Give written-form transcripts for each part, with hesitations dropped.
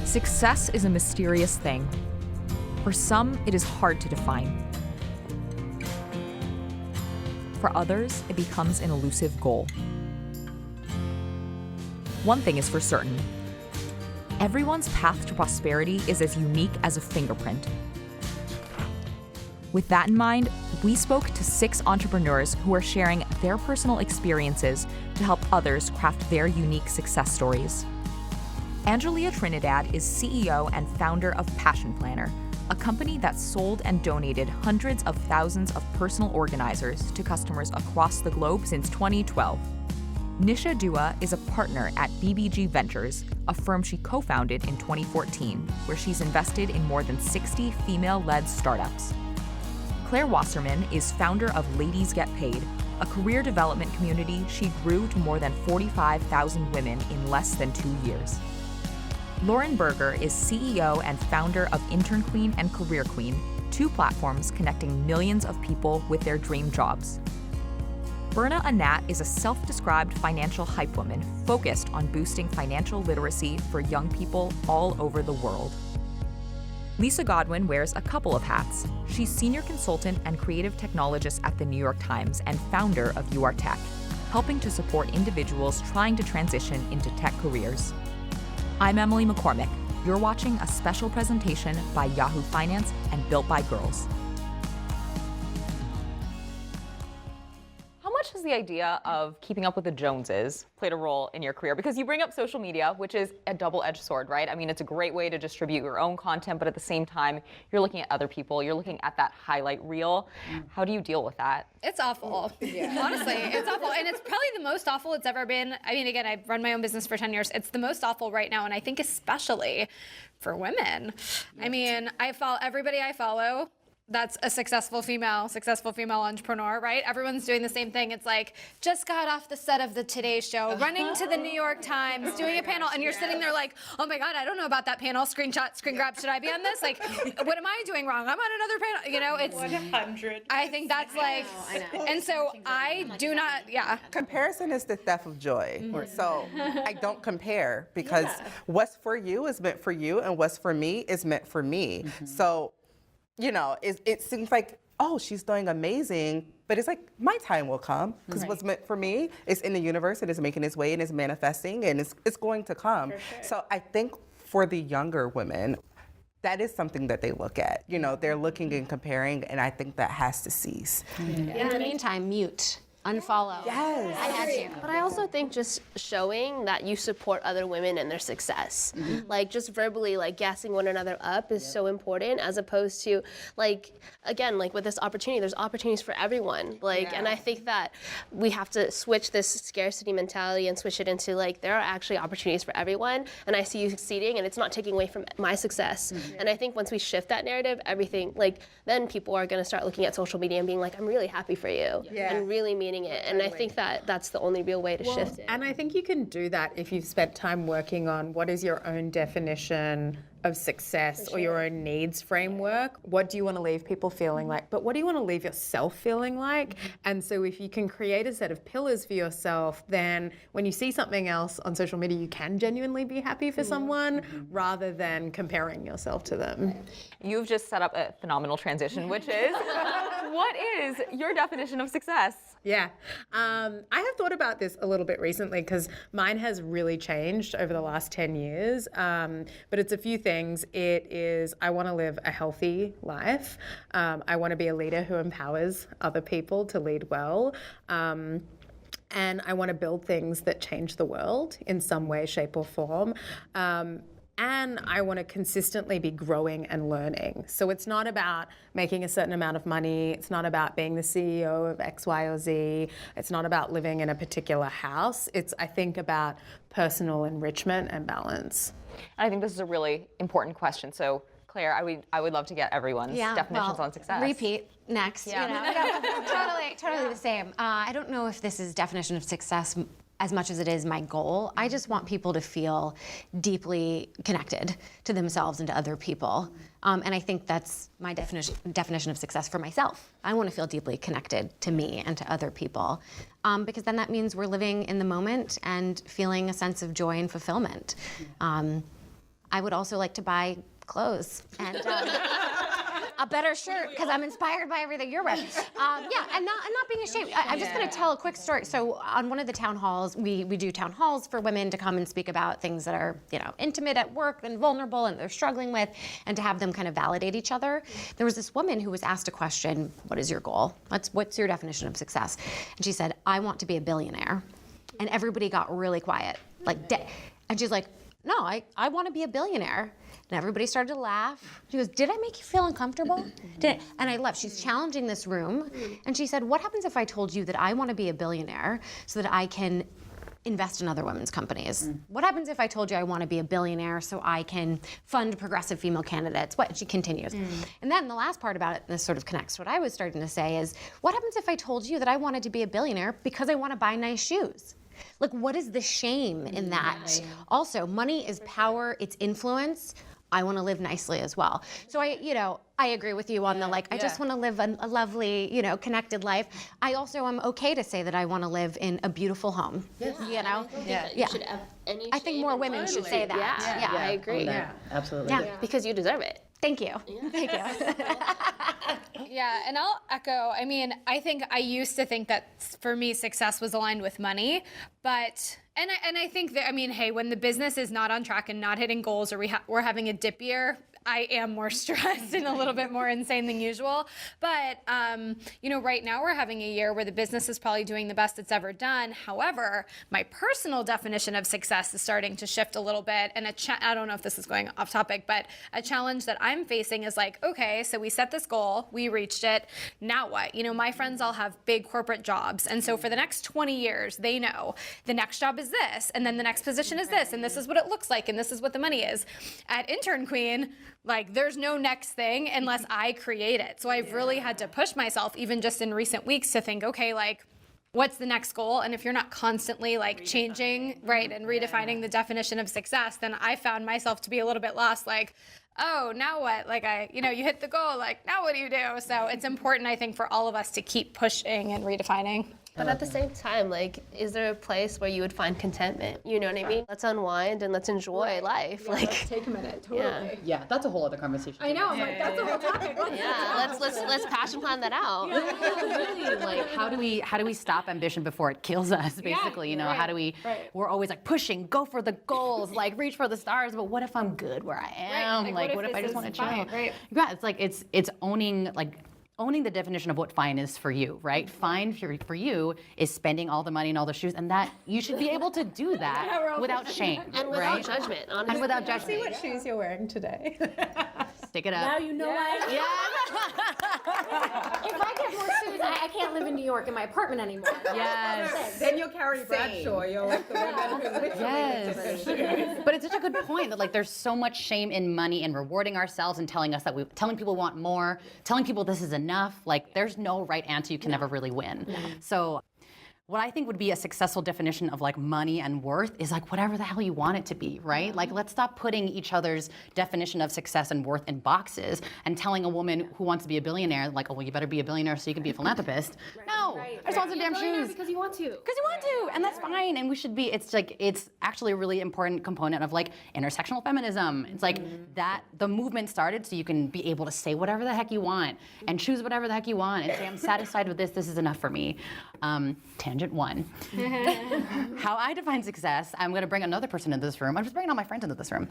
Success is a mysterious thing. For some, it is hard to define. For others, it becomes an elusive goal. One thing is for certain. Everyone's path to prosperity is as unique as a fingerprint. With that in mind, we spoke to 6 entrepreneurs who are sharing their personal experiences to help others craft their unique success stories. Angelia Trinidad is CEO and founder of Passion Planner, a company that sold and donated hundreds of thousands of personal organizers to customers across the globe since 2012. Nisha Dua is a partner at BBG Ventures, a firm she co-founded in 2014, where she's invested in more than 60 female-led startups. Claire Wasserman is founder of Ladies Get Paid, a career development community she grew to more than 45,000 women in less than 2 years. Lauren Berger is CEO and founder of Intern Queen and Career Queen, 2 platforms connecting millions of people with their dream jobs. Berna Anat is a self-described financial hype woman focused on boosting financial literacy for young people all over the world. Lisa Godwin wears a couple of hats. She's senior consultant and creative technologist at the New York Times and founder of You Are Tech, helping to support individuals trying to transition into tech careers. I'm Emily McCormick. You're watching a special presentation by Yahoo Finance and Built by Girls. How much has the idea of keeping up with the Joneses played a role in your career? Because you bring up social media, which is a double-edged sword, right? I mean, it's a great way to distribute your own content, but at the same time, you're looking at other people, you're looking at that highlight reel. How do you deal with that? It's awful. Yeah. Honestly, it's awful. And it's probably the most awful it's ever been. I mean, again, I've run my own business for 10 years. It's the most awful right now. And I think especially for women. I mean, I follow everybody I follow. That's a successful female entrepreneur, right? Everyone's doing the same thing. It's like, just got off the set of the Today Show, running to the New York Times, doing a panel, and you're sitting there like, oh my God, I don't know about that panel. Screen grab, should I be on this? Like, what am I doing wrong? I'm on another panel. You know, it's 100. I think that's like, I know. and so I do not, Comparison is the theft of joy. So I don't compare because what's for you is meant for you and what's for me is meant for me. So, you know, it seems like, oh, she's doing amazing, but it's like, my time will come because what's meant for me is in the universe and is making its way and is manifesting and it's going to come. Sure. So I think for the younger women, that is something that they look at. You know, they're looking and comparing, and I think that has to cease. In the meantime, mute. Unfollow. Yes. I had to. But I also think just showing that you support other women and their success. Like just verbally like gassing one another up is so important, as opposed to like, again, like with this opportunity, there's opportunities for everyone. Like, and I think that we have to switch this scarcity mentality and switch it into like, there are actually opportunities for everyone, and I see you succeeding and it's not taking away from my success. And I think once we shift that narrative, everything, like then people are gonna start looking at social media and being like, I'm really happy for you. And really meaning it. And I think that that's the only real way to shift it. And I think you can do that if you've spent time working on what is your own definition of success or your own needs framework. What do you want to leave people feeling like? But what do you want to leave yourself feeling like? And so if you can create a set of pillars for yourself, then when you see something else on social media, you can genuinely be happy for someone rather than comparing yourself to them. You've just set up a phenomenal transition, which is, what is your definition of success? Yeah, I have thought about this a little bit recently because mine has really changed over the last 10 years, but it's a few things. It is, I want to live a healthy life. I want to be a leader who empowers other people to lead well. And I want to build things that change the world in some way, shape or form. And I want to consistently be growing and learning. So it's not about making a certain amount of money. It's not about being the CEO of X, Y, or Z. It's not about living in a particular house. It's, I think, about personal enrichment and balance. I think this is a really important question. So, Claire, I would love to get everyone's definitions on success. Repeat next. Yeah. You know, totally the same. I don't know if this is definition of success as much as it is my goal. I just want people to feel deeply connected to themselves and to other people. And I think that's my definition of success for myself. I want to feel deeply connected to me and to other people. Because then that means we're living in the moment and feeling a sense of joy and fulfillment. I would also like to buy clothes and a better shirt because I'm inspired by everything you're wearing. And not being ashamed. I'm just going to tell a quick story. So on one of the town halls, we do town halls for women to come and speak about things that are, intimate at work and vulnerable and they're struggling with, and to have them kind of validate each other. There was this woman who was asked a question, what is your goal? What's your definition of success? And she said, I want to be a billionaire. And everybody got really quiet. And she's like, no, I want to be a billionaire. And everybody started to laugh. She goes, did I make you feel uncomfortable? And I left. She's challenging this room. And she said, what happens if I told you that I want to be a billionaire so that I can invest in other women's companies? What happens if I told you I want to be a billionaire so I can fund progressive female candidates? What? She continues. And then the last part about it, this sort of connects to what I was starting to say, is what happens if I told you that I wanted to be a billionaire because I want to buy nice shoes? Like, what is the shame in that? Also, money is power, it's influence. I want to live nicely as well. So I agree with you on the I just want to live a lovely, connected life. I also am okay to say that I want to live in a beautiful home. Yes. Yeah. Should have any I think more women should say that. Yeah, I agree. Absolutely. Yeah. Because you deserve it. Thank you. Thank you. Yeah, and I'll echo. I mean, I think I used to think that for me, success was aligned with money, but and I think that hey, when the business is not on track and not hitting goals, or we're having a dip year, I am more stressed and a little bit more insane than usual. But, right now we're having a year where the business is probably doing the best it's ever done. However, my personal definition of success is starting to shift a little bit. And I don't know if this is going off topic, but a challenge that I'm facing is okay, so we set this goal, we reached it, now what? My friends all have big corporate jobs. And so for the next 20 years, they know the next job is this, and then the next position is this, and this is what it looks like, and this is what the money is. At Intern Queen, there's no next thing unless I create it. So I've really had to push myself, even just in recent weeks, to think, okay, what's the next goal? And if you're not constantly changing, right, and redefining the definition of success, then I found myself to be a little bit lost, oh, now what? You hit the goal, now what do you do? So it's important, I think, for all of us to keep pushing and redefining. But at the same time, is there a place where you would find contentment? You know what I mean? Let's unwind and let's enjoy life. Let's take a minute. Totally. Yeah, that's a whole other conversation. I know. I'm that's a whole topic. Let's passion plan that out. Really, how do we stop ambition before it kills us? Basically, how do we? We're always pushing, go for the goals, reach for the stars. But what if I'm good where I am? What if I just want to chill? Right. Yeah, it's owning the definition of what fine is for you, right? Fine for you is spending all the money and all the shoes, and that you should be able to do that without shame, and without judgment, honestly. And without judgment. See what shoes you're wearing today. Stick it up. Now you know Yeah. If I get more shoes, I can't live in New York in my apartment anymore. Yes. Then you'll carry Bradshaw. You're the women who literally Yes. But it's such a good point that there's so much shame in money and rewarding ourselves and telling us that telling people want more, telling people this is enough. There's no right answer. You can never really win. So what I think would be a successful definition of money and worth is whatever the hell you want it to be, right? Let's stop putting each other's definition of success and worth in boxes and telling a woman who wants to be a billionaire, oh, well, you better be a billionaire so you can be a philanthropist. No, I just want some damn shoes. Because you want to. Because you want to, and that's fine. And we should be, it's actually a really important component of intersectional feminism. It's that the movement started so you can be able to say whatever the heck you want and choose whatever the heck you want and say, I'm satisfied with this is enough for me. Tangent one. How I define success, I'm going to bring another person into this room. I'm just bringing all my friends into this room.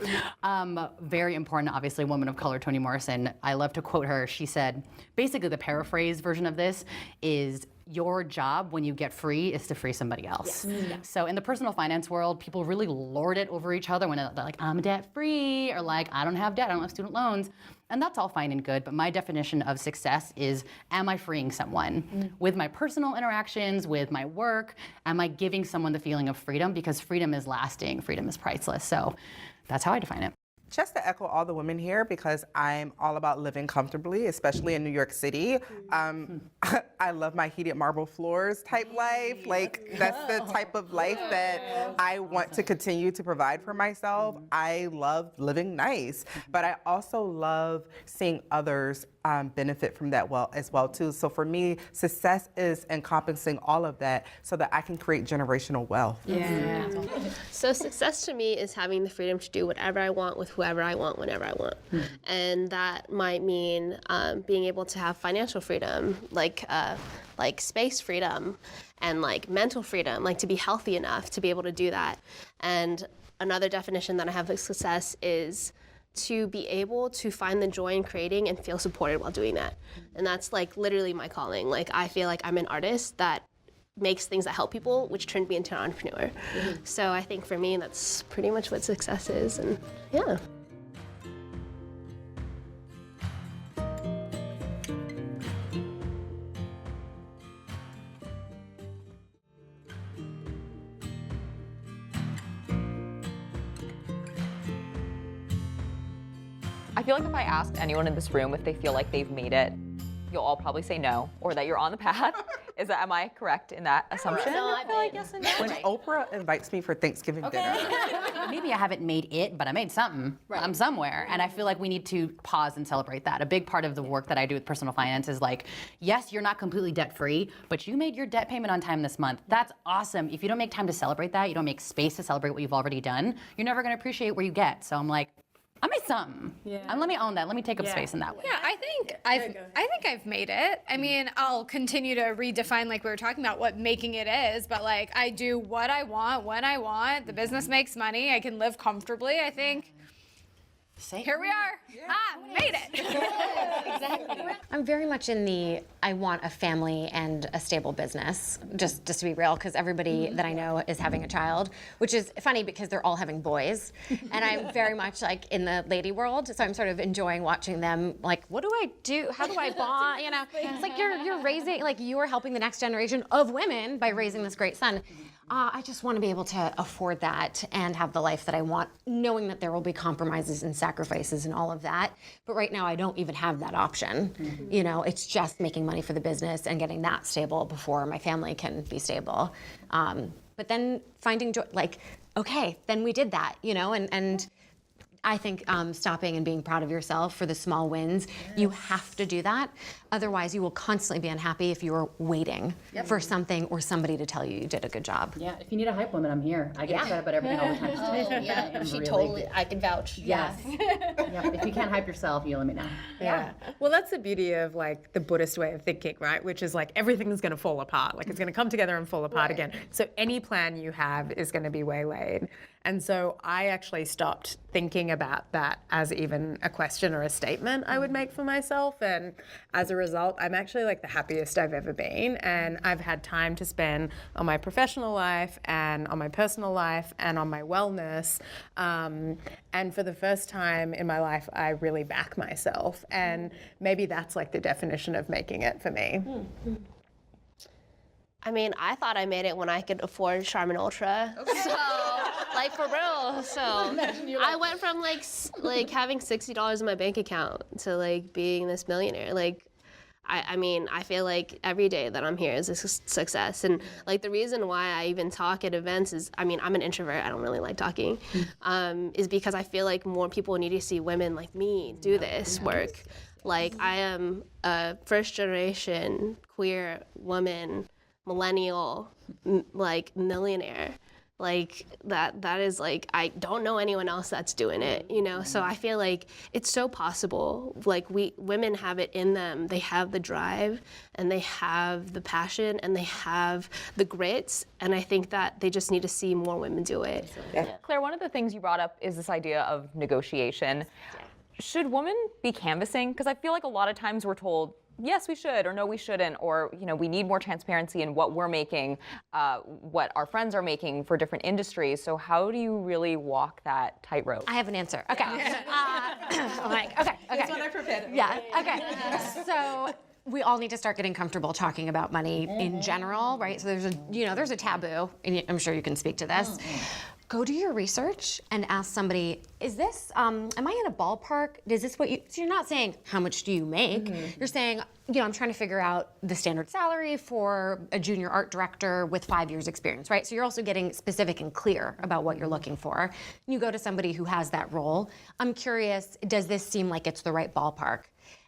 Very important, obviously, woman of color, Toni Morrison. I love to quote her. She said, basically the paraphrase version of this is, your job when you get free is to free somebody else. Yes. So in the personal finance world, people really lord it over each other when they're I'm debt free, or I don't have debt, I don't have student loans. And that's all fine and good, but my definition of success is, am I freeing someone? With my personal interactions, with my work, am I giving someone the feeling of freedom? Because freedom is lasting, freedom is priceless. So that's how I define it. Just to echo all the women here, because I'm all about living comfortably, especially in New York City. I love my heated marble floors type life. That's the type of life that I want to continue to provide for myself. I love living nice, but I also love seeing others benefit from that as well too. So for me, success is encompassing all of that so that I can create generational wealth. So success to me is having the freedom to do whatever I want with whoever I want, whenever I want. And that might mean being able to have financial freedom, like space freedom, and like mental freedom, like to be healthy enough to be able to do that. And another definition that I have of success is to be able to find the joy in creating and feel supported while doing that. And that's like literally my calling. Like I feel like I'm an artist that makes things that help people, which turned me into an entrepreneur. So I think for me, that's pretty much what success is, and yeah. I feel like if I asked anyone in this room if they feel like they've made it, you'll all probably say no, or that you're on the path. Am I correct in that assumption? No, I feel like yes and no. When Oprah invites me for Thanksgiving dinner, Maybe I haven't made it, but I made something. I'm somewhere. And I feel like we need to pause and celebrate that. A big part of the work that I do with personal finance is like, yes, you're not completely debt free, but you made your debt payment on time this month. That's awesome. If you don't make time to celebrate that, you don't make space to celebrate what you've already done, you're never going to appreciate where you get. So I'm like, I made something. Yeah. And let me own that. Let me take up space in that way. Yeah, I think I've made it. I mean, I'll continue to redefine, like we were talking about, what making it is, but like I do what I want when I want. The business makes money. I can live comfortably. I think here we are. Made it. Exactly. I'm very much in the I want a family and a stable business, just to be real, because everybody that I know is having a child, which is funny because they're all having boys. And I'm very much like in the lady world, so I'm sort of enjoying watching them, like, what do I do? How do I bond? You know, it's like you're raising, like you are helping the next generation of women by raising this great son. I just want to be able to afford that and have the life that I want, knowing that there will be compromises and sacrifices and all of that. But right now, I don't even have that option. You know, it's just making money for the business and getting that stable before my family can be stable. But then finding joy, like, okay, then we did that, you know, and I think stopping and being proud of yourself for the small wins, you have to do that. Otherwise, you will constantly be unhappy if you are waiting for something or somebody to tell you did a good job. Yeah, if you need a hype woman, I'm here. I get excited about everything all the time. Yeah, she totally, I can vouch. Yes. If you can't hype yourself, you let me know. Yeah. Well, that's the beauty of like the Buddhist way of thinking, right? Which is like everything's going to fall apart. Like it's going to come together and fall apart again. So any plan you have is going to be waylaid. And so I actually stopped thinking about that as even a question or a statement I would make for myself. And as a result, I'm actually like the happiest I've ever been. And I've had time to spend on my professional life and on my personal life and on my wellness. And for the first time in my life, I really back myself. And maybe that's like the definition of making it for me. I mean, I thought I made it when I could afford Charmin Ultra. So, like for real. So I went from like having $60 in my bank account to like being this millionaire. Like, I mean, I feel like every day that I'm here is a success. And like the reason why I even talk at events is, I mean, I'm an introvert. I don't really like talking, is because I feel like more people need to see women like me do this work. Like I am a first generation queer woman, millennial, like millionaire. Like that is like, I don't know anyone else that's doing it, you know? So I feel like it's so possible. Like women have it in them. They have the drive and they have the passion and they have the grit. And I think that they just need to see more women do it. Claire, one of the things you brought up is this idea of negotiation. Should women be canvassing? Because I feel like a lot of times we're told, yes, we should, or no, we shouldn't, or we need more transparency in what we're making, what our friends are making for different industries. So how do you really walk that tightrope? I have an answer. Okay. I'm like, okay. That's what I prepared. Yeah. Okay. So we all need to start getting comfortable talking about money in general, right? So there's a taboo, and I'm sure you can speak to this. Go do your research and ask somebody, is this, am I in a ballpark? Is this what so you're not saying, how much do you make? You're saying, I'm trying to figure out the standard salary for a junior art director with 5 years experience, right? So you're also getting specific and clear about what you're looking for. You go to somebody who has that role. I'm curious, does this seem like it's the right ballpark?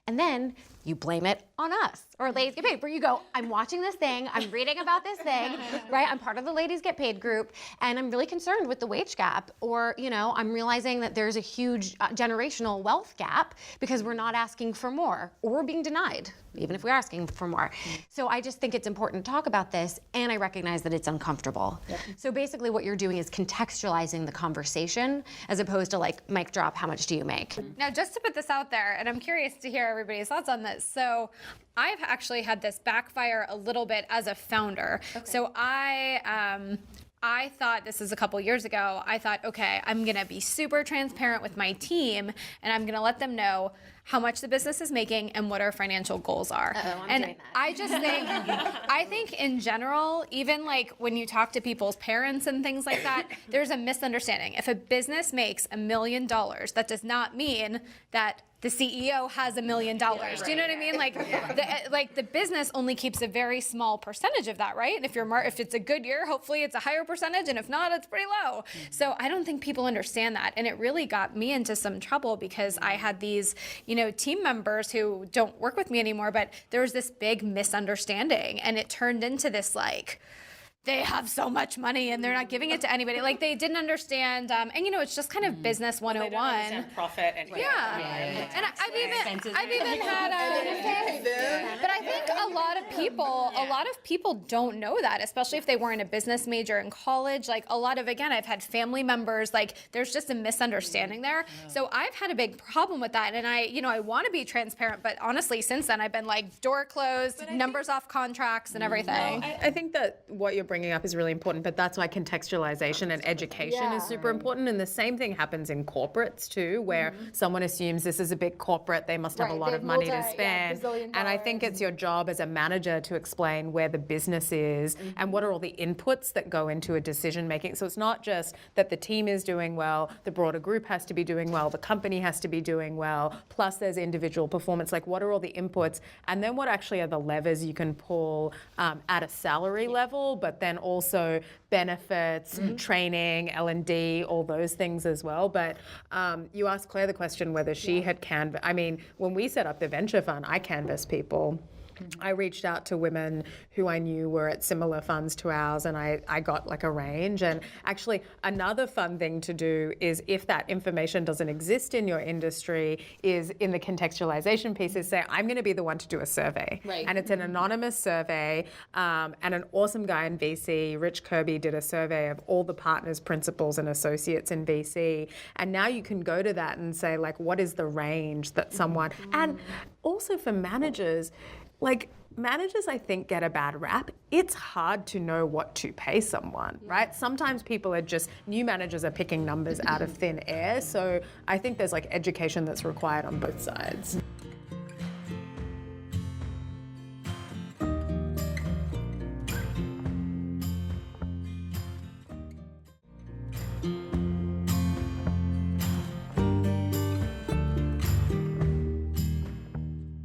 And then you blame it on us, or ladies get paid, where you go, I'm watching this thing, I'm reading about this thing, right? I'm part of the ladies get paid group, and I'm really concerned with the wage gap, or, I'm realizing that there's a huge generational wealth gap because we're not asking for more, or we're being denied, even if we're asking for more. So I just think it's important to talk about this, and I recognize that it's uncomfortable. So basically what you're doing is contextualizing the conversation, as opposed to like, mic drop, how much do you make? Now, just to put this out there, and I'm curious to hear everybody's thoughts on this. So I've actually had this backfire a little bit as a founder. So I thought, this is a couple years ago, I thought, okay, I'm gonna be super transparent with my team, and I'm gonna let them know how much the business is making and what our financial goals are. I'm doing that. I just think, I think in general, even like when you talk to people's parents and things like that, there's a misunderstanding. If a business makes $1 million, that does not mean that the CEO has $1 million. Do you know what I mean? Like the business only keeps a very small percentage of that, right? And if it's a good year, hopefully it's a higher percentage, and if not, it's pretty low. So I don't think people understand that, and it really got me into some trouble because I had these, team members who don't work with me anymore, but there was this big misunderstanding, and it turned into this like, they have so much money and they're not giving it to anybody. Like they didn't understand, and it's just kind of business 101. They don't understand profit and And I've even had, but I think a lot of people don't know that, especially if they weren't a business major in college. Like I've had family members, like there's just a misunderstanding there. So I've had a big problem with that, and I want to be transparent, but honestly, since then I've been like door closed, numbers off contracts and everything. I think that what you're bringing up is really important, but that's why contextualization and education is super important. And the same thing happens in corporates too, where someone assumes this is a big corporate, they must have a lot of money to spend. And I think it's your job as a manager to explain where the business is and what are all the inputs that go into a decision making. So it's not just that the team is doing well, the broader group has to be doing well, the company has to be doing well, plus there's individual performance. Like what are all the inputs? And then what actually are the levers you can pull at a salary level, but then also benefits, training, L&D, all those things as well. But you asked Claire the question whether she had canvassed. I mean, when we set up the venture fund, I canvassed people. I reached out to women who I knew were at similar funds to ours, and I got like a range. And actually another fun thing to do is, if that information doesn't exist in your industry, is in the contextualization pieces, say, I'm going to be the one to do a survey. Right. And it's an anonymous survey, and an awesome guy in VC, Rich Kirby, did a survey of all the partners, principals, and associates in VC. And now you can go to that and say, like, what is the range that someone, and also for managers, like managers, I think, get a bad rap. It's hard to know what to pay someone, right? Sometimes people are just, new managers are picking numbers out of thin air. So I think there's like education that's required on both sides.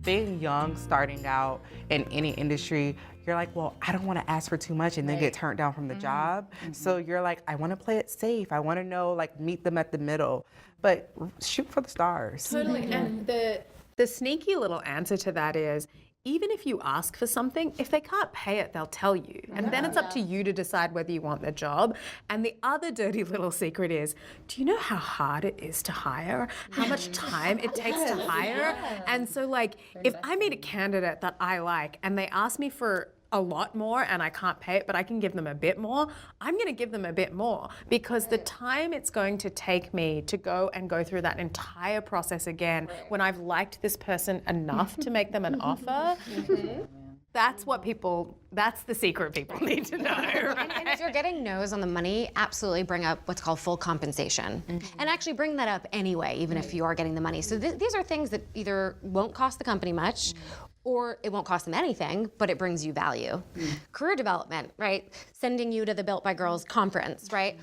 Being young, starting out in any industry, you're like, well, I don't want to ask for too much and then get turned down from the job. So you're like, I want to play it safe. I want to know, like, meet them at the middle, but shoot for the stars. Totally. And the sneaky little answer to that is, even if you ask for something, if they can't pay it, they'll tell you. And then it's up to you to decide whether you want the job. And the other dirty little secret is, do you know how hard it is to hire? How much time it takes to hire? And so like, if I meet a candidate that I like and they ask me for a lot more and I can't pay it, but I can give them a bit more, I'm going to give them a bit more, because the time it's going to take me to go through that entire process again when I've liked this person enough to make them an offer, that's the secret people need to know. Right? And if you're getting no's on the money, absolutely bring up what's called full compensation. And actually bring that up anyway, even if you are getting the money. So these are things that either won't cost the company much, or it won't cost them anything, but it brings you value. Career development, right? Sending you to the Built by Girls conference, right?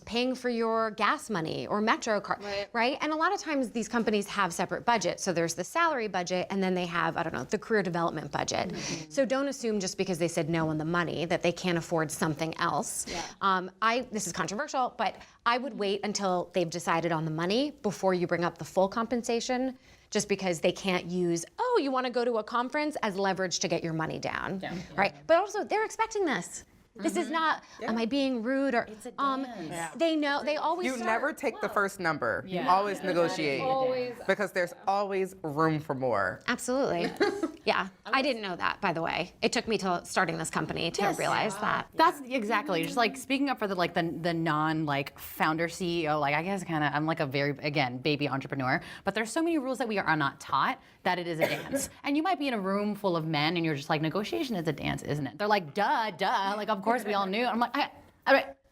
Paying for your gas money or Metro card, right? And a lot of times these companies have separate budgets. So there's the salary budget, and then they have, I don't know, the career development budget. So don't assume just because they said no on the money that they can't afford something else. This is controversial, but I would wait until they've decided on the money before you bring up the full compensation, just because they can't use, oh, you want to go to a conference as leverage to get your money down, right? But also, they're expecting this. This is not, am I being rude or, they know, they always You never take the first number. You always negotiate. Because there's always room for more. Absolutely. Yeah, I didn't know that, by the way. It took me till starting this company to realize that. That's exactly, just like speaking up for the non like founder CEO, like I guess I'm like a very, again, baby entrepreneur, but there's so many rules that we are not taught that it is a dance. And you might be in a room full of men and you're just like, negotiation is a dance, isn't it? They're like, duh, like of course we all knew. I'm like,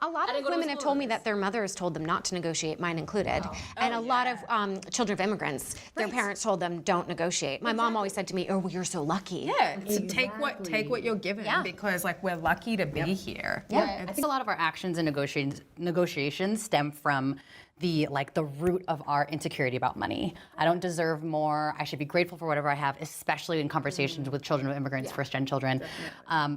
a lot of women have told me that their mothers told them not to negotiate, mine included. And a lot of children of immigrants, their parents told them don't negotiate. My mom always said to me, oh, well, you're so lucky. Yeah, so take what you're given because like we're lucky to be here. Yeah, I think a lot of our actions and negotiations stem from the root of our insecurity about money. I don't deserve more. I should be grateful for whatever I have, especially in conversations with children of immigrants, first-gen children.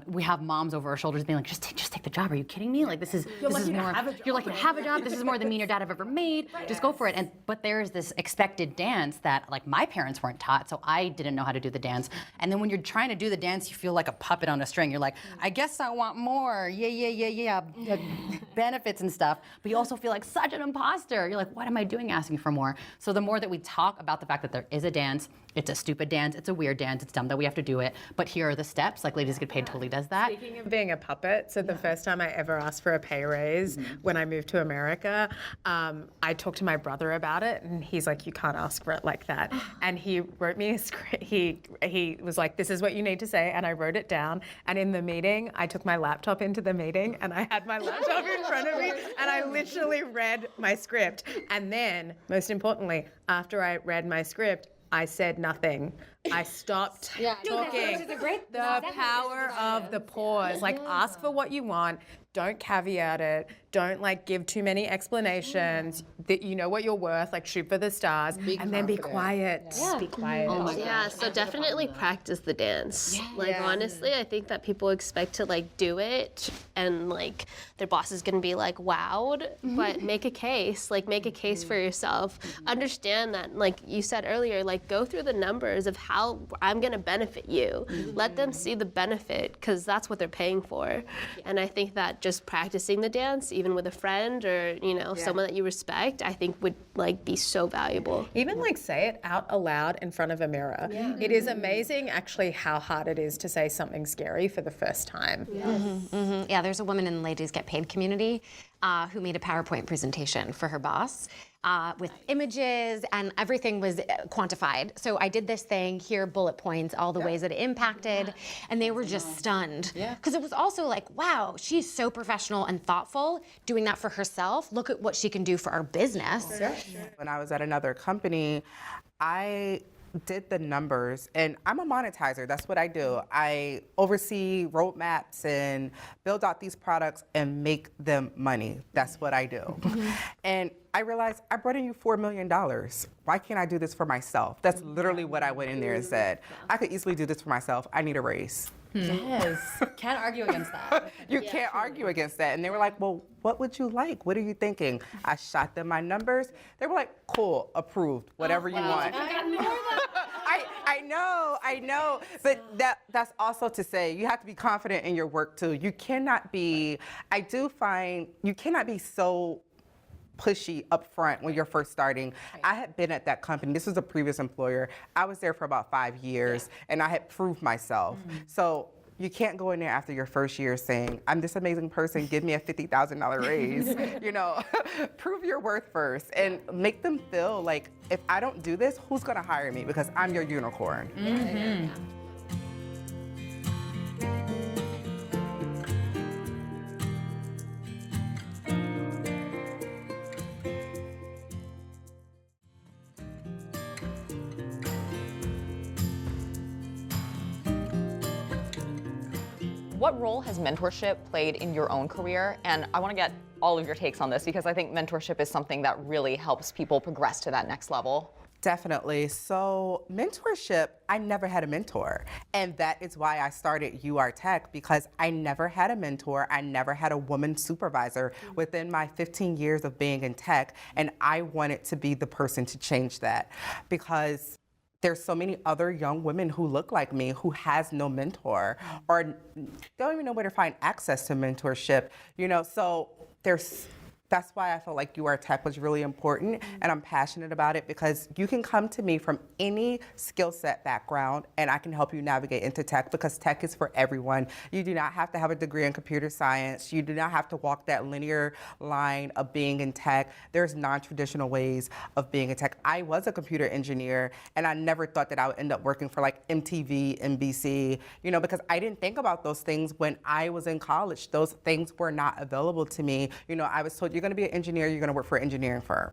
We have moms over our shoulders being like, just take the job. Are you kidding me? Like this is more. You're lucky to have a job. This is more than me and your dad have ever made. Just go for it. But there's this expected dance that like my parents weren't taught, so I didn't know how to do the dance. And then when you're trying to do the dance, you feel like a puppet on a string. You're like, I guess I want more. Yeah. Benefits and stuff. But you also feel like such an imposter. You're like, what am I doing asking for more? So the more that we talk about the fact that there is a dance, it's a stupid dance, it's a weird dance, it's dumb that we have to do it, but here are the steps, like Ladies Get Paid totally does that. Speaking of being a puppet, so the first time I ever asked for a pay raise when I moved to America, I talked to my brother about it and he's like, you can't ask for it like that. And he wrote me a script, he was like, this is what you need to say, and I wrote it down. And in the meeting, I took my laptop into the meeting and I had my laptop in front of me and I literally read my script. And then, most importantly, after I read my script, I said nothing. I stopped talking. The power of the pause. Like, ask for what you want. Don't caveat it. Don't like give too many explanations. That you know what you're worth. Like shoot for the stars, and then be quiet. Be quiet. So definitely practice the dance. Honestly, I think that people expect to like do it, and like their boss is gonna be like wowed. But make a case. Like make a case for yourself. Understand that, like you said earlier, like go through the numbers of how I'm gonna benefit you. Let them see the benefit, because that's what they're paying for. And I think that just practicing the dance, even with a friend or someone that you respect, I think would like be so valuable. Even like say it out aloud in front of a mirror. It is amazing actually how hard it is to say something scary for the first time. Yeah, there's a woman in the Ladies Get Paid community who made a PowerPoint presentation for her boss with images, and everything was quantified. So I did this thing, here bullet points, all the ways that it impacted, and they were just stunned. Because it was also like, wow, she's so professional and thoughtful doing that for herself. Look at what she can do for our business. When I was at another company, I did the numbers, and I'm a monetizer. That's what I do. I oversee roadmaps and build out these products and make them money. That's what I do. And I realized I brought in you $4 million. Why can't I do this for myself? That's literally what I went in there and said. I could easily do this for myself. I need a raise. Yes. Can't argue against that. You can't argue against that. And they were like, well, what would you like? What are you thinking? I shot them my numbers. They were like, cool, approved, whatever you want. I know. But that's also to say you have to be confident in your work too. You cannot be, you cannot be so pushy up front when you're first starting. I had been at that company. This was a previous employer. I was there for about 5 years, and I had proved myself. So you can't go in there after your first year saying, I'm this amazing person, give me a $50,000 raise. Prove your worth first and make them feel like, if I don't do this, who's gonna hire me? Because I'm your unicorn. What role has mentorship played in your own career? And I want to get all of your takes on this because I think mentorship is something that really helps people progress to that next level. Definitely. So mentorship, I never had a mentor. And that is why I started UR Tech, because I never had a mentor. I never had a woman supervisor within my 15 years of being in tech. And I wanted to be the person to change that, because there's so many other young women who look like me who has no mentor or don't even know where to find access to mentorship, so that's why I felt like You Are Tech was really important, and I'm passionate about it because you can come to me from any skill set background and I can help you navigate into tech because tech is for everyone. You do not have to have a degree in computer science. You do not have to walk that linear line of being in tech. There's non-traditional ways of being in tech. I was a computer engineer and I never thought that I would end up working for like MTV, NBC, because I didn't think about those things when I was in college. Those things were not available to me. I was told you're going to be an engineer, you're going to work for an engineering firm.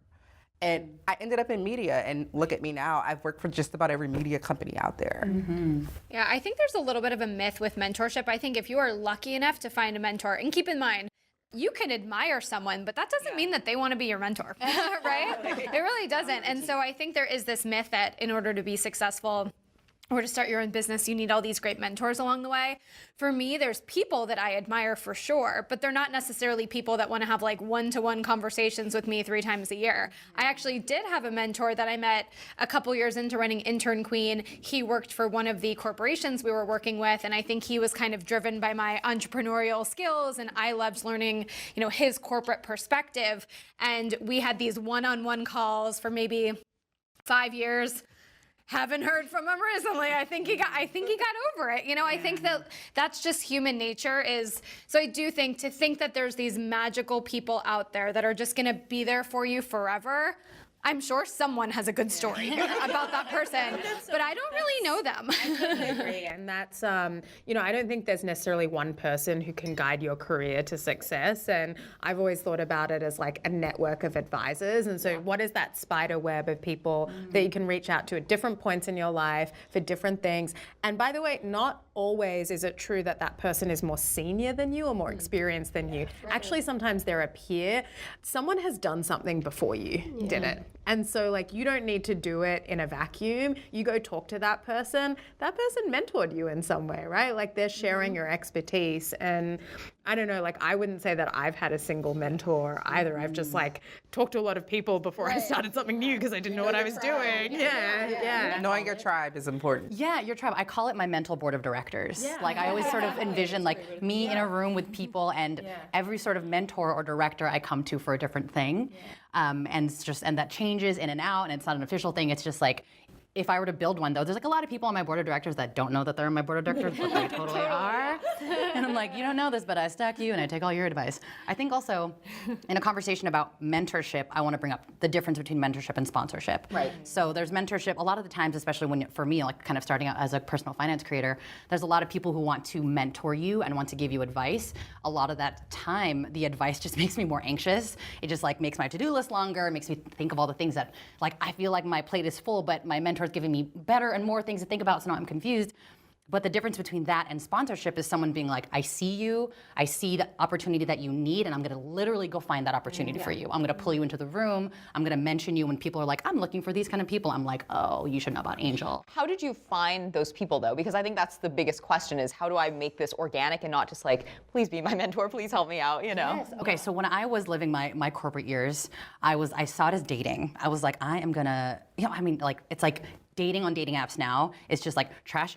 And I ended up in media, and look at me now. I've worked for just about every media company out there. Yeah, I think there's a little bit of a myth with mentorship. I think if you are lucky enough to find a mentor, and keep in mind, you can admire someone, but that doesn't mean that they want to be your mentor, right? It really doesn't. And so I think there is this myth that in order to be successful or to start your own business, you need all these great mentors along the way. For me, there's people that I admire for sure, but they're not necessarily people that want to have like one-to-one conversations with me 3 times a year. I actually did have a mentor that I met a couple years into running Intern Queen. He worked for one of the corporations we were working with, and I think he was kind of driven by my entrepreneurial skills, and I loved learning, his corporate perspective. And we had these one-on-one calls for maybe 5 years. Haven't heard from him recently. I think he got over it. I think that's just human nature so I do think to think that there's these magical people out there that are just going to be there for you forever. I'm sure someone has a good story about that person, but I don't really know them. I totally agree, and that's, I don't think there's necessarily one person who can guide your career to success, and I've always thought about it as like a network of advisors, and so what is that spider web of people that you can reach out to at different points in your life for different things, and by the way, not always is it true that that person is more senior than you or more experienced than you. Actually, sometimes they're a peer. Someone has done something before you did it. And so like you don't need to do it in a vacuum. You go talk to that person. That person mentored you in some way, right? Like they're sharing your expertise. And I don't know, like I wouldn't say that I've had a single mentor either. I've just like talked to a lot of people before I started something new because I didn't know what I was doing. Yeah. Knowing your tribe is important. Yeah, your tribe. I call it my mental board of directors. Like I always sort of envision like me in a room with people, and every sort of mentor or director I come to for a different thing. And that changes in and out, and it's not an official thing. It's just like, if I were to build one, though, there's like a lot of people on my board of directors that don't know that they're on my board of directors, but they totally are. And I'm like, you don't know this, but I stack you and I take all your advice. I think also in a conversation about mentorship, I want to bring up the difference between mentorship and sponsorship. Right. So there's mentorship. A lot of the times, especially when, for me, like kind of starting out as a personal finance creator, there's a lot of people who want to mentor you and want to give you advice. A lot of that time, the advice just makes me more anxious. It just like makes my to-do list longer. It makes me think of all the things that like I feel like my plate is full, but my mentor giving me better and more things to think about, so now I'm confused. But the difference between that and sponsorship is someone being like, I see you, I see the opportunity that you need, and I'm gonna literally go find that opportunity for you. I'm gonna pull you into the room, I'm gonna mention you when people are like, I'm looking for these kind of people. I'm like, oh, you should know about Angel. How did you find those people though? Because I think that's the biggest question is how do I make this organic and not just like, please be my mentor, please help me out, Yes. Okay, so when I was living my corporate years, I saw it as dating. I was like, I am gonna, it's like, dating on dating apps now is just like trash.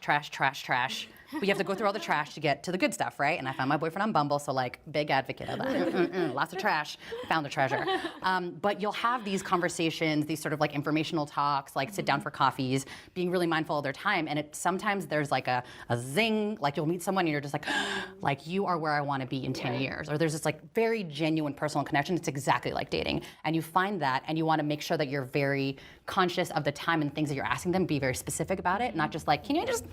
But you have to go through all the trash to get to the good stuff, right? And I found my boyfriend on Bumble, so like big advocate of that. Lots of trash, found the treasure. But you'll have these conversations, these sort of like informational talks, like sit down for coffees, being really mindful of their time. And sometimes there's like a zing, like you'll meet someone and you're just like you are where I want to be in 10 years. Or there's this like very genuine personal connection. It's exactly like dating. And you find that and you want to make sure that you're very conscious of the time and things that you're asking them, be very specific about it, not just like, I just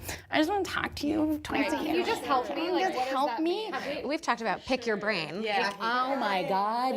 want to talk to you twice a year. Can you just help me? Like, Just help me. We've talked about pick your brain. Yeah. Oh my God.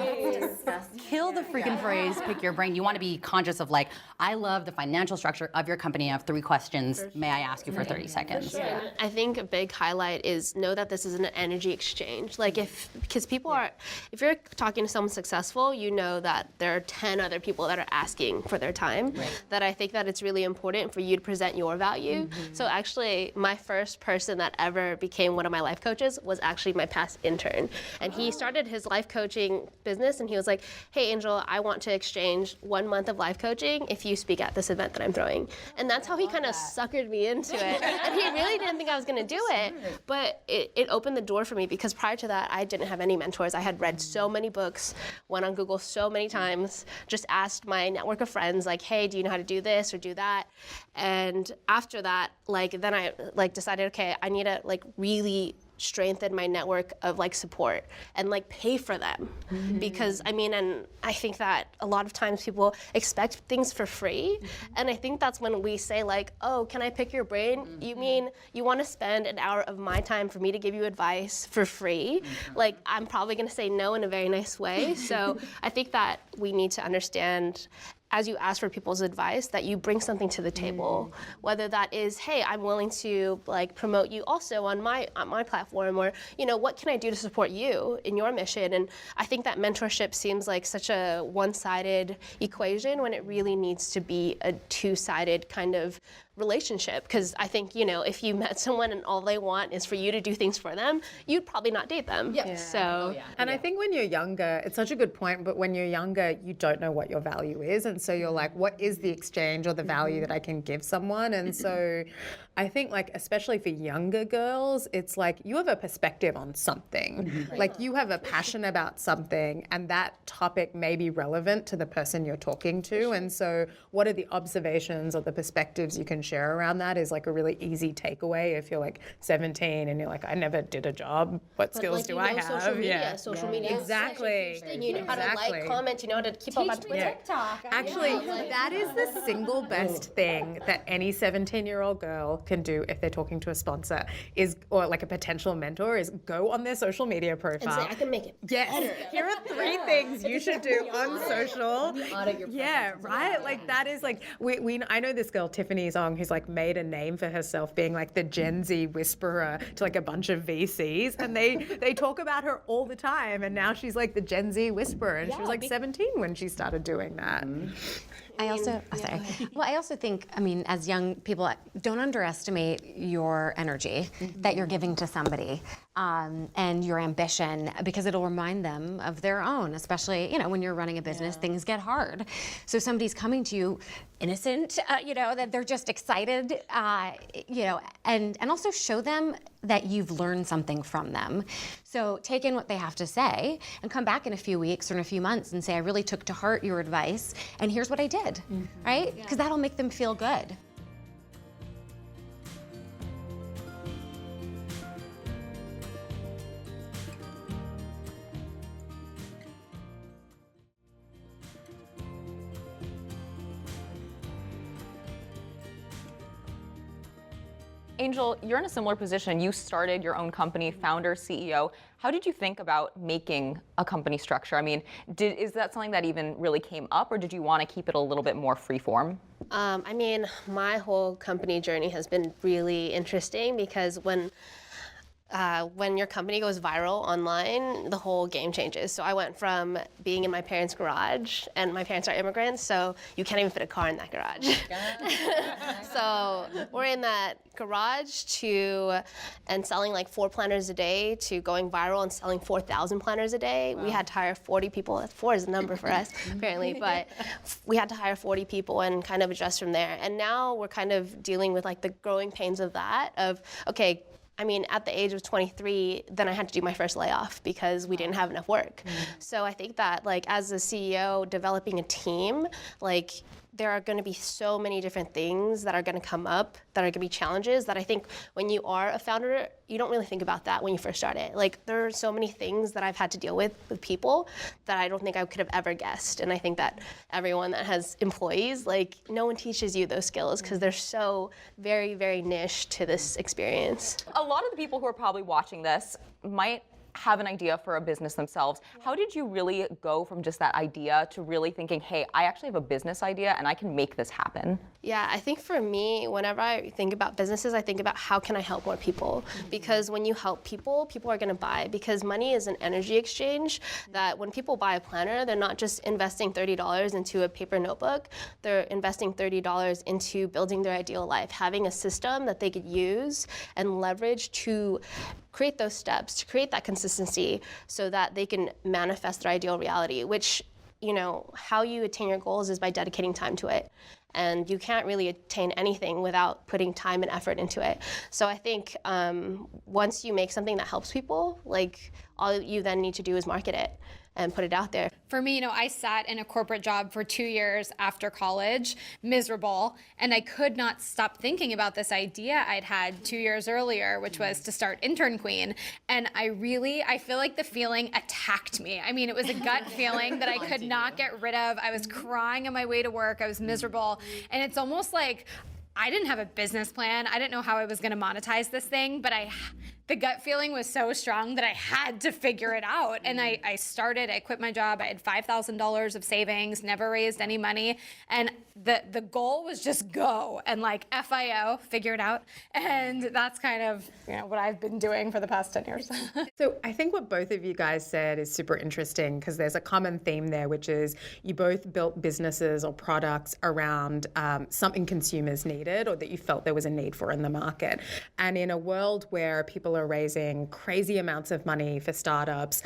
Kill the freaking phrase, pick your brain. You want to be conscious of like, I love the financial structure of your company. I have 3 questions. May I ask you for 30 seconds? Sure. I think a big highlight is know that this is an energy exchange. Like because people are, if you're talking to someone successful, you know that there are 10 other people that are asking for their time. That I think that it's really important for you to present your value. So actually, my first person person that ever became one of my life coaches was actually my past intern. And he started his life coaching business, and he was like, hey, Angel, I want to exchange 1 month of life coaching if you speak at this event that I'm throwing. And that's how he kind of suckered me into it. And he really didn't think I was going to do it, but it opened the door for me, because prior to that, I didn't have any mentors. I had read so many books, went on Google so many times, just asked my network of friends, like, hey, do you know how to do this or do that? And after that, then I decided, okay, I need to really strengthen my network of support and pay for them. Because and I think that a lot of times people expect things for free, and I think that's when we say oh, can I pick your brain? You mean you want to spend an hour of my time for me to give you advice for free? I'm probably going to say no in a very nice way. So I think that we need to understand, as you ask for people's advice, that you bring something to the table, whether that is, hey, I'm willing to promote you also on my platform, or what can I do to support you in your mission? And I think that mentorship seems like such a one-sided equation when it really needs to be a two-sided kind of relationship. Because I think, if you met someone and all they want is for you to do things for them, you'd probably not date them. Yeah. So, and I think when you're younger, it's such a good point, but when you're younger, you don't know what your value is. And so you're like, what is the exchange or the value that I can give someone? And so I think especially for younger girls, it's you have a perspective on something. You have a passion about something, and that topic may be relevant to the person you're talking to. And so what are the observations or the perspectives you can share around that is a really easy takeaway if you're 17 and you're I never did a job. What skills do I have? Social media. Exactly. You know how to comment, you know how to keep up on Twitter. TikTok. Actually, that is the single best thing that any 17-year-old girl can do if they're talking to a sponsor or a potential mentor is go on their social media profile. And say, I can make it better. Here are 3 things you should do on social. Audit your Right? That is I know this girl, Tiffany Zong, who's made a name for herself being the Gen Z whisperer to a bunch of VCs, and they talk about her all the time, and now she's the Gen Z whisperer, and she was 17 when she started doing that. I also think, as young people, don't underestimate your energy that you're giving to somebody, and your ambition, because it'll remind them of their own, especially, when you're running a business, things get hard. So somebody's coming to you innocent, that they're just excited, and also show them that you've learned something from them. So take in what they have to say and come back in a few weeks or in a few months and say, I really took to heart your advice, and here's what I did, right? Because that'll make them feel good. Angel, you're in a similar position. You started your own company, founder, CEO. How did you think about making a company structure? Is that something that even really came up, or did you want to keep it a little bit more freeform? My whole company journey has been really interesting, because when your company goes viral online, the whole game changes. So I went from being in my parents' garage, and my parents are immigrants, so you can't even fit a car in that garage. So we're in that garage and selling 4 planners a day, to going viral and selling 4,000 planners a day. Wow. We had to hire 40 people. 4 is a number for us, apparently, but we had to hire 40 people and kind of adjust from there. And now we're kind of dealing with the growing pains of that, okay, at the age of 23, then I had to do my first layoff because we didn't have enough work. So I think that as a CEO, developing a team, there are going to be so many different things that are going to come up, that are going to be challenges, that I think when you are a founder, you don't really think about that when you first start it. There are so many things that I've had to deal with people that I don't think I could have ever guessed. And I think that everyone that has employees, no one teaches you those skills, because they're so very, very niche to this experience. A lot of the people who are probably watching this might have an idea for a business themselves. How did you really go from just that idea to really thinking, hey, I actually have a business idea and I can make this happen? Yeah, I think for me, whenever I think about businesses, I think about how can I help more people? Because when you help people, people are going to buy. Because money is an energy exchange that when people buy a planner, they're not just investing $30 into a paper notebook. They're investing $30 into building their ideal life, having a system that they could use and leverage to create those steps, to create that consistency so that they can manifest their ideal reality, which, you know, how you attain your goals is by dedicating time to it. And you can't really attain anything without putting time and effort into it. So I think once you make something that helps people, like all you then need to do is market it and put it out there. For me, you know, I sat in a corporate job for 2 years after college, miserable, and I could not stop thinking about this idea I'd had 2 years earlier, which was to start Intern Queen. And I feel like the feeling attacked me. I mean, it was a gut feeling that I could not get rid of. I was crying on my way to work. I was miserable. And it's almost like I didn't have a business plan. I didn't know how I was going to monetize this thing, but the gut feeling was so strong that I had to figure it out. And I quit my job. I had $5,000 of savings, never raised any money. And the goal was just go and like FIO, figure it out. And that's kind of, you know, what I've been doing for the past 10 years. So I think what both of you guys said is super interesting because there's a common theme there, which is you both built businesses or products around something consumers needed or that you felt there was a need for in the market. And in a world where people are raising crazy amounts of money for startups,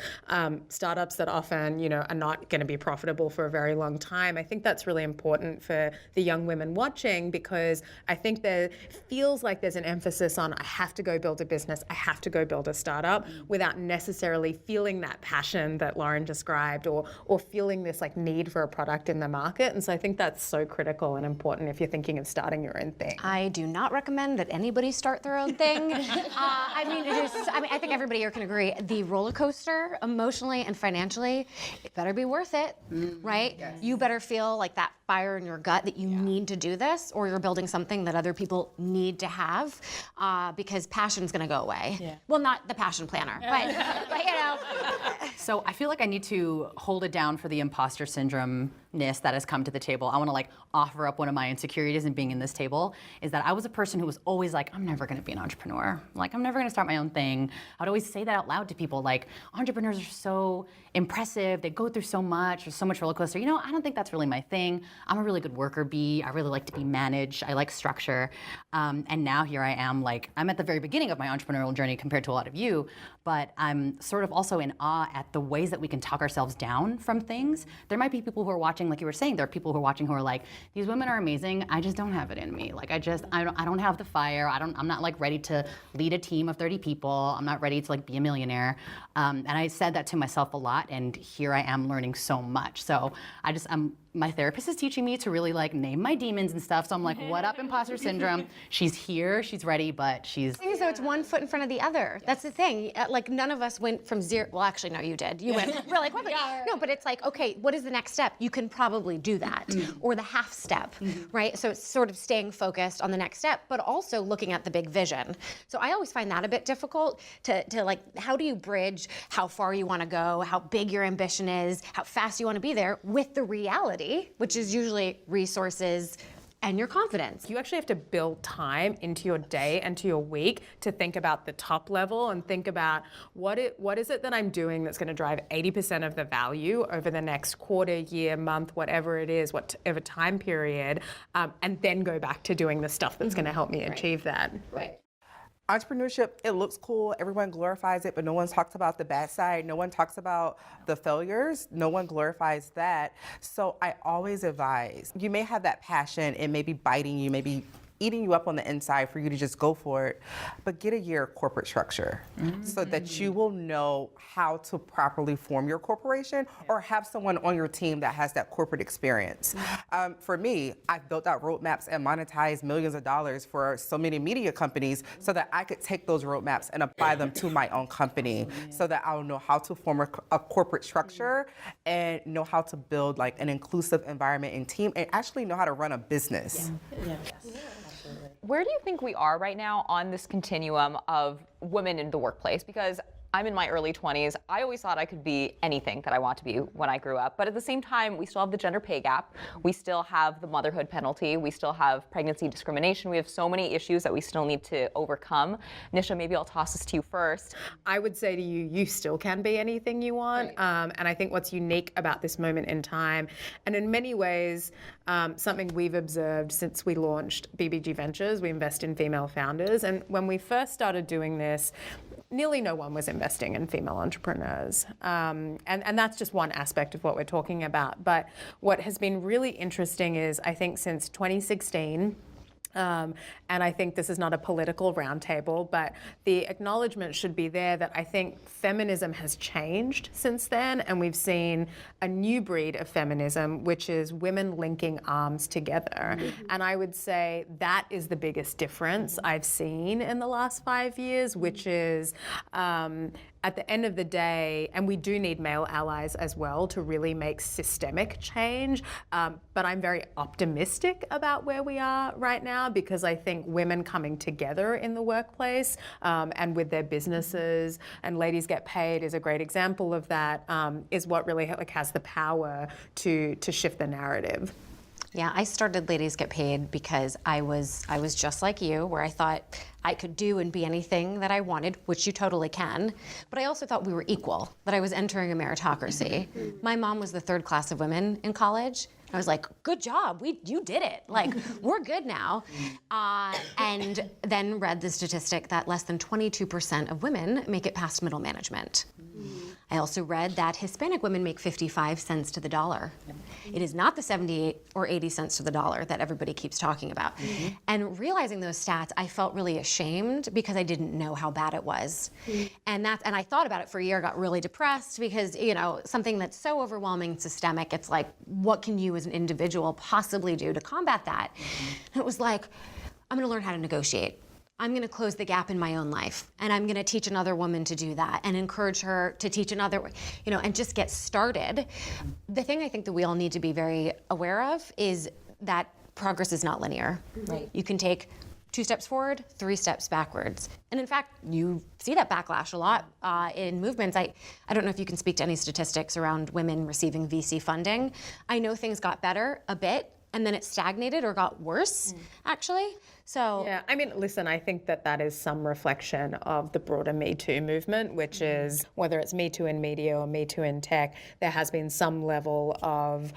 startups that often, you know, are not going to be profitable for a very long time, I think that's really important for the young women watching because I think there feels like there's an emphasis on I have to go build a business, I have to go build a startup without necessarily feeling that passion that Lauren described or feeling this like need for a product in the market. And so I think that's so critical and important if you're thinking of starting your own thing. I do not recommend that anybody start their own thing. I think everybody here can agree. The roller coaster, emotionally and financially, it better be worth it, right? Yes. You better feel like that fire in your gut that you need to do this, or you're building something that other people need to have, because passion's going to go away. Yeah. Well, not the passion planner, but you know. So I feel like I need to hold it down for the imposter syndrome-ness that has come to the table. I want to like offer up one of my insecurities in being in this table is that I was a person who was always like, I'm never going to be an entrepreneur. Like, I'm never going to start my own thing. I'd always say that out loud to people, like, entrepreneurs are so impressive. They go through so much. There's so much roller coaster. You know, I don't think that's really my thing. I'm a really good worker bee. I really like to be managed. I like structure. And now here I am, like, I'm at the very beginning of my entrepreneurial journey compared to a lot of you, but I'm sort of also in awe at the ways that we can talk ourselves down from things. There might be people who are watching, like you were saying, there are people who are watching who are like, these women are amazing. I just don't have it in me. Like, I don't have the fire. I'm not like ready to lead a team of 30 people. I'm not ready to like be a millionaire. And I said that to myself a lot, and here I am learning so much. So my therapist is teaching me to really like name my demons and stuff. So I'm like, what up, imposter syndrome? She's here, she's ready, but she's... The thing is, though, it's one foot in front of the other. That's the thing. Like, none of us went from zero. Well, actually, no, you did. You went really quickly. No, but it's like, okay, what is the next step? You can probably do that, or the half step, right? So it's sort of staying focused on the next step, but also looking at the big vision. So I always find that a bit difficult to like, how do you bridge how far you want to go, how big your ambition is, how fast you want to be there with the reality, which is usually resources and your confidence. You actually have to build time into your day and to your week to think about the top level and think about what is it that I'm doing that's going to drive 80% of the value over the next quarter, year, month, whatever it is, whatever time period, and then go back to doing the stuff that's going to help me achieve that. Right. Entrepreneurship, it looks cool, everyone glorifies it, but no one talks about the bad side. No one talks about the failures. No one glorifies that. So I always advise, you may have that passion, it may be biting you, maybe eating you up on the inside for you to just go for it, but get a year of corporate structure so that you will know how to properly form your corporation or have someone on your team that has that corporate experience. For me, I've built out roadmaps and monetized millions of dollars for so many media companies so that I could take those roadmaps and apply them to my own company so that I'll know how to form a corporate structure and know how to build like an inclusive environment and team and actually know how to run a business. Where do you think we are right now on this continuum of women in the workplace? Because I'm in my early 20s. I always thought I could be anything that I want to be when I grew up. But at the same time, we still have the gender pay gap. We still have the motherhood penalty. We still have pregnancy discrimination. We have so many issues that we still need to overcome. Nisha, maybe I'll toss this to you first. I would say to you, you still can be anything you want. And I think what's unique about this moment in time, and in many ways, something we've observed since we launched BBG Ventures, we invest in female founders. And when we first started doing this, nearly no one was investing in female entrepreneurs. And that's just one aspect of what we're talking about. But what has been really interesting is, I think since 2016, and I think this is not a political roundtable, but the acknowledgement should be there that I think feminism has changed since then, and we've seen a new breed of feminism, which is women linking arms together. And I would say that is the biggest difference I've seen in the last 5 years, which is at the end of the day, and we do need male allies as well to really make systemic change, but I'm very optimistic about where we are right now, because I think women coming together in the workplace and with their businesses, and Ladies Get Paid is a great example of that, is what really has the power to shift the narrative. Yeah, I started Ladies Get Paid because I was just like you, where I thought I could do and be anything that I wanted, which you totally can. But I also thought we were equal, that I was entering a meritocracy. My mom was the third class of women in college. I was like, good job, you did it. Like, we're good now. And then read the statistic that less than 22% of women make it past middle management. I also read that Hispanic women make 55 cents to the dollar. It is not the 78 or 80 cents to the dollar that everybody keeps talking about. And realizing those stats, I felt really ashamed because I didn't know how bad it was. And I thought about it for a year, got really depressed because, something that's so overwhelming and systemic, it's like, what can you as an individual possibly do to combat that? And it was like, I'm gonna learn how to negotiate. I'm going to close the gap in my own life, and I'm going to teach another woman to do that and encourage her to teach another, and just get started. The thing I think that we all need to be very aware of is that progress is not linear. Right. You can take 2 steps forward, 3 steps backwards. And in fact, you see that backlash a lot in movements. I don't know if you can speak to any statistics around women receiving VC funding. I know things got better a bit, and then it stagnated or got worse, actually. So yeah, I mean, listen, I think that is some reflection of the broader Me Too movement, which is whether it's Me Too in media or Me Too in tech, there has been some level of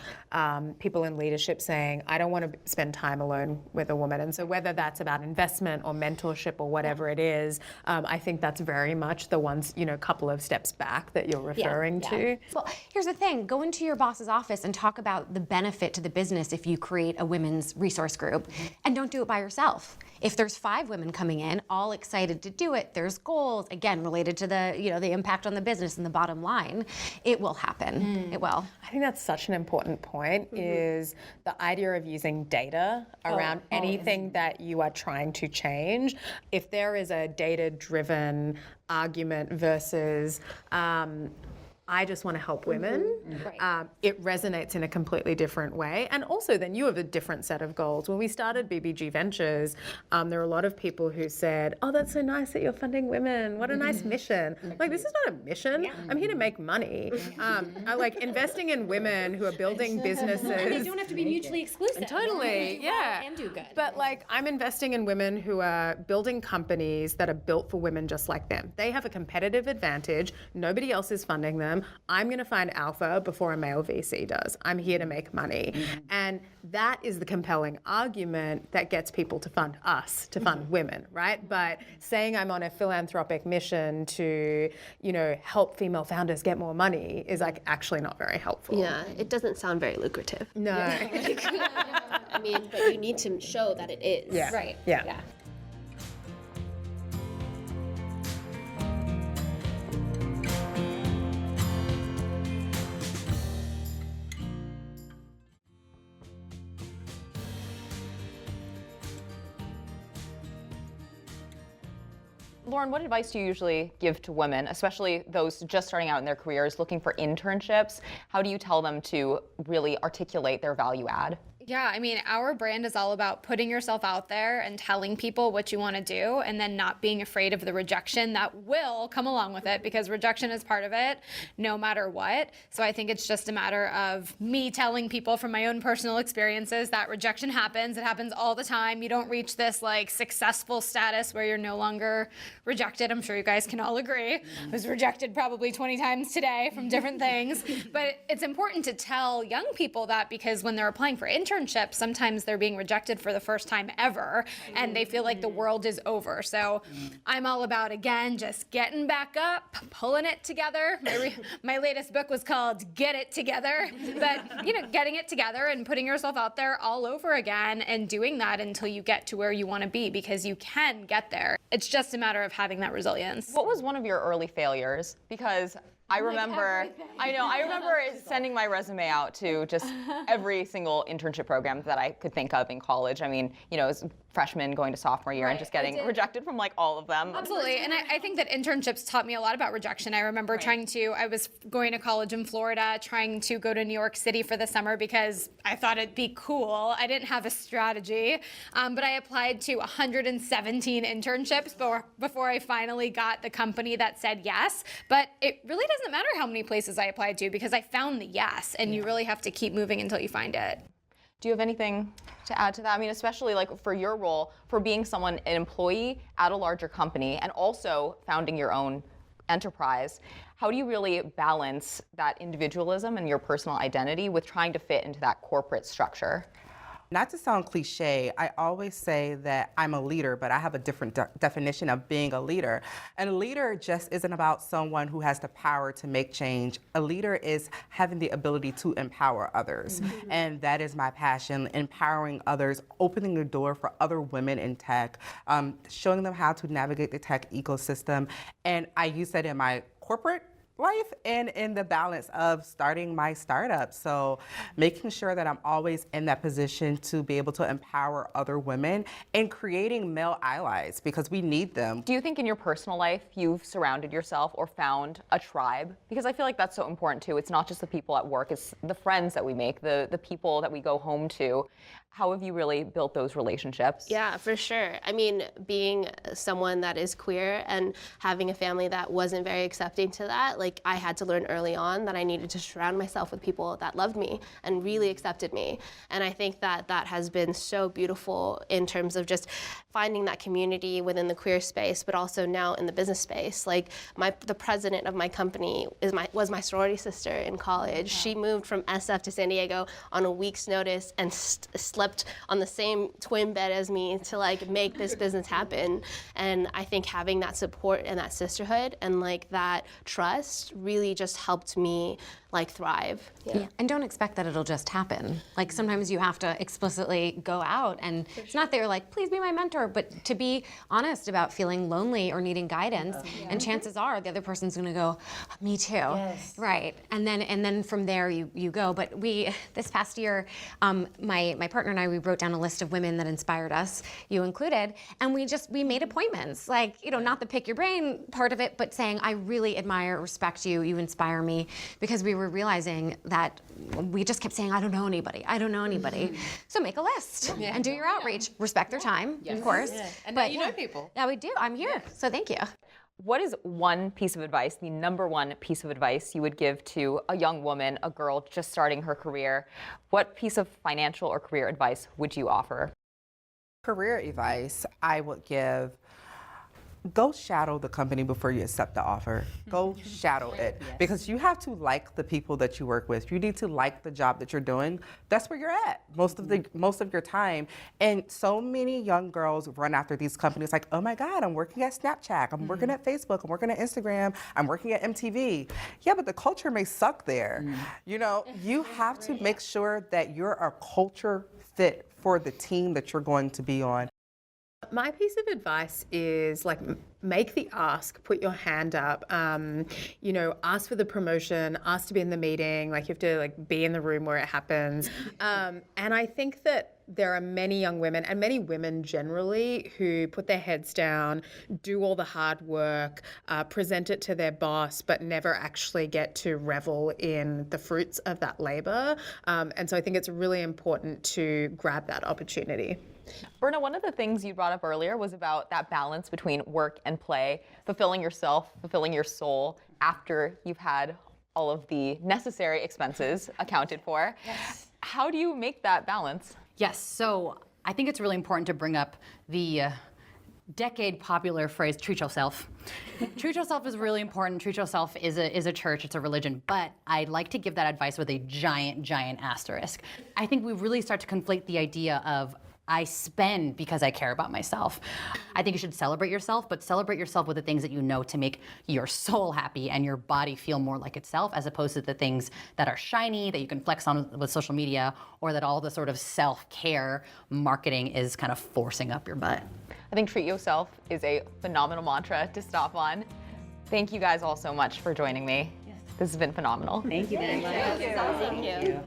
people in leadership saying, I don't want to spend time alone with a woman. And so whether that's about investment or mentorship or whatever it is, I think that's very much the ones, couple of steps back that you're referring to. Well, here's the thing, go into your boss's office and talk about the benefit to the business if you create a women's resource group, and don't do it by yourself. If there's 5 women coming in, all excited to do it, there's goals, again, related to the, the impact on the business and the bottom line, it will happen. It will. I think that's such an important point, is the idea of using data around anything that you are trying to change. If there is a data-driven argument versus I just want to help women, it resonates in a completely different way. And also then you have a different set of goals. When we started BBG Ventures, there were a lot of people who said, oh, that's so nice that you're funding women. What a nice mission. Like, this is not a mission. I'm here to make money. I like investing in women who are building businesses. And they don't have to be mutually exclusive. Totally, yeah. And do good. But like, I'm investing in women who are building companies that are built for women just like them. They have a competitive advantage. Nobody else is funding them. I'm going to find alpha before a male VC does. I'm here to make money. And that is the compelling argument that gets people to fund us, to fund women, right? But saying I'm on a philanthropic mission to, help female founders get more money is like actually not very helpful. Yeah, it doesn't sound very lucrative. No. I mean, but you need to show that it is. Yeah. Right. Yeah. Lauren, what advice do you usually give to women, especially those just starting out in their careers, looking for internships? How do you tell them to really articulate their value add? Yeah, I mean, our brand is all about putting yourself out there and telling people what you want to do and then not being afraid of the rejection that will come along with it, because rejection is part of it no matter what. So I think it's just a matter of me telling people from my own personal experiences that rejection happens. It happens all the time. You don't reach this like successful status where you're no longer rejected. I'm sure you guys can all agree. I was rejected probably 20 times today from different things. But it's important to tell young people that, because when they're applying for internships, sometimes they're being rejected for the first time ever, and they feel like the world is over. So I'm all about, again, just getting back up, pulling it together. My latest book was called Get It Together. But, you know, getting it together and putting yourself out there all over again and doing that until you get to where you want to be, because you can get there. It's just a matter of having that resilience. What was one of your early failures? Because I remember sending my resume out to just every single internship program that I could think of in college. I mean, you know, as freshman going to sophomore year and just getting rejected from like all of them. Absolutely, and I think that internships taught me a lot about rejection. I remember I was going to college in Florida, trying to go to New York City for the summer because I thought it'd be cool. I didn't have a strategy, but I applied to 117 internships before I finally got the company that said yes. But it really doesn't matter how many places I applied to, because I found the yes, and you really have to keep moving until you find it. Do you have anything to add to that? I mean, especially like for your role, for being an employee at a larger company and also founding your own enterprise, how do you really balance that individualism and your personal identity with trying to fit into that corporate structure? Not to sound cliche, I always say that I'm a leader, but I have a different definition of being a leader. And a leader just isn't about someone who has the power to make change. A leader is having the ability to empower others. Mm-hmm. And that is my passion, empowering others, opening the door for other women in tech, showing them how to navigate the tech ecosystem. And I use that in my corporate life and in the balance of starting my startup. So making sure that I'm always in that position to be able to empower other women and creating male allies, because we need them. Do you think in your personal life you've surrounded yourself or found a tribe? Because I feel like that's so important too. It's not just the people at work, it's the friends that we make, the people that we go home to. How have you really built those relationships? Yeah, for sure. I mean, being someone that is queer and having a family that wasn't very accepting to that, like I had to learn early on that I needed to surround myself with people that loved me and really accepted me. And I think that that has been so beautiful in terms of just finding that community within the queer space, but also now in the business space. Like the president of my company was my sorority sister in college. She moved from SF to San Diego on a week's notice and slept on the same twin bed as me to like make this business happen. And I think having that support and that sisterhood and like that trust really just helped me like thrive. Yeah. And don't expect that it'll just happen. Like sometimes you have to explicitly go out, and it's not that you're like, please be my mentor, but to be honest about feeling lonely or needing guidance. And chances are the other person's gonna go, me too. Yes. Right. And then from there you go. But this past year, my partner and I, we wrote down a list of women that inspired us, you included, and we made appointments. Like, you know, not the pick your brain part of it, but saying, I really admire, respect you, you inspire me, because we were realizing that we just kept saying, I don't know anybody. So make a list and do your outreach. Respect their time, of course. Yeah. And but you know people. Yeah, we do. I'm here. So thank you. What is one piece of advice, the number one piece of advice you would give to a young woman, a girl just starting her career? What piece of financial or career advice would you offer? Career advice I would give: go shadow the company before you accept the offer. Go shadow it, because you have to like the people that you work with. You need to like the job that you're doing. That's where you're at most of your time. And so many young girls run after these companies like, oh my God, I'm working at Snapchat, I'm working at Facebook, I'm working at Instagram, I'm working at MTV. Yeah, but the culture may suck there. You know, you have to make sure that you're a culture fit for the team that you're going to be on. My piece of advice is like make the ask, put your hand up, you know, ask for the promotion, ask to be in the meeting, like you have to like be in the room where it happens. And I think that there are many young women and many women generally who put their heads down, do all the hard work, present it to their boss, but never actually get to revel in the fruits of that labor. And so I think it's really important to grab that opportunity. Berna, one of the things you brought up earlier was about that balance between work and play, fulfilling yourself, fulfilling your soul after you've had all of the necessary expenses accounted for. Yes. How do you make that balance? Yes, so I think it's really important to bring up the decade popular phrase, treat yourself. Treat yourself is really important. Treat yourself is a church, it's a religion, but I'd like to give that advice with a giant, giant asterisk. I think we really start to conflate the idea of I spend because I care about myself. I think you should celebrate yourself, but celebrate yourself with the things that you know to make your soul happy and your body feel more like itself, as opposed to the things that are shiny, that you can flex on with social media, or that all the sort of self-care marketing is kind of forcing up your butt. I think treat yourself is a phenomenal mantra to stop on. Thank you guys all so much for joining me. Yes. This has been phenomenal. Thank you very much. Thank you.